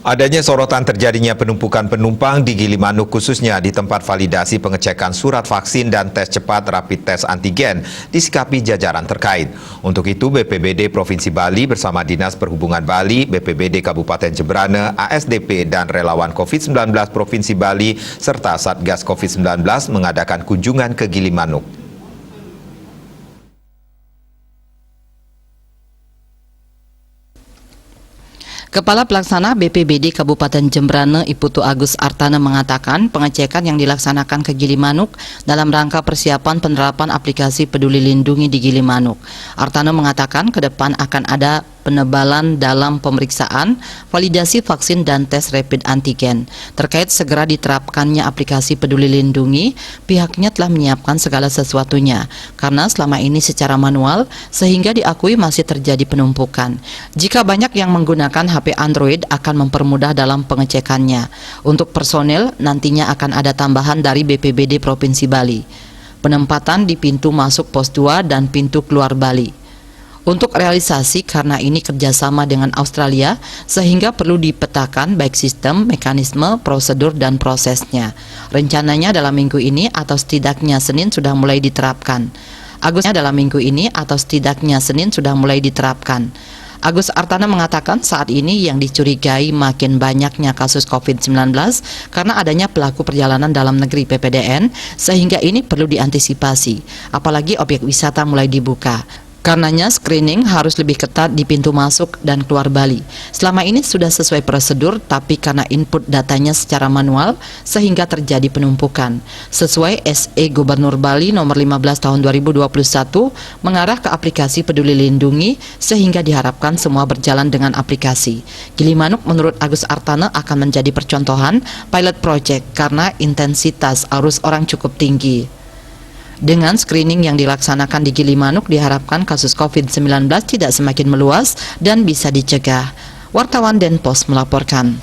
Adanya sorotan terjadinya penumpukan penumpang di Gilimanuk khususnya di tempat validasi pengecekan surat vaksin dan tes cepat rapid test antigen disikapi jajaran terkait. Untuk itu BPBD Provinsi Bali bersama Dinas Perhubungan Bali, BPBD Kabupaten Jembrane, ASDP dan relawan COVID-19 Provinsi Bali serta Satgas COVID-19 mengadakan kunjungan ke Gilimanuk. Kepala Pelaksana BPBD Kabupaten Jembrane Iputu Agus Artana mengatakan pengecekan yang dilaksanakan ke Gilimanuk dalam rangka persiapan penerapan aplikasi Peduli Lindungi di Gilimanuk. Artana mengatakan ke depan akan ada penebalan dalam pemeriksaan, validasi vaksin dan tes rapid antigen. Terkait segera diterapkannya aplikasi Peduli Lindungi, pihaknya telah menyiapkan segala sesuatunya karena selama ini secara manual sehingga diakui masih terjadi penumpukan. Jika banyak yang menggunakan HP Android akan mempermudah dalam pengecekannya. Untuk personel nantinya akan ada tambahan dari BPBD Provinsi Bali. Penempatan di pintu masuk pos 2 dan pintu keluar Bali. Untuk realisasi karena ini kerjasama dengan Australia sehingga perlu dipetakan baik sistem, mekanisme, prosedur dan prosesnya. Rencananya dalam minggu ini atau setidaknya Senin sudah mulai diterapkan. Agus Artana mengatakan saat ini yang dicurigai makin banyaknya kasus COVID-19 karena adanya pelaku perjalanan dalam negeri PPDN sehingga ini perlu diantisipasi, apalagi objek wisata mulai dibuka. Karenanya screening harus lebih ketat di pintu masuk dan keluar Bali. Selama ini sudah sesuai prosedur, tapi karena input datanya secara manual sehingga terjadi penumpukan. Sesuai SE Gubernur Bali nomor 15 tahun 2021 mengarah ke aplikasi Peduli Lindungi sehingga diharapkan semua berjalan dengan aplikasi. Gilimanuk menurut Agus Artana akan menjadi percontohan pilot project karena intensitas arus orang cukup tinggi. Dengan screening yang dilaksanakan di Gilimanuk diharapkan kasus COVID-19 tidak semakin meluas dan bisa dicegah. Wartawan Denpos melaporkan.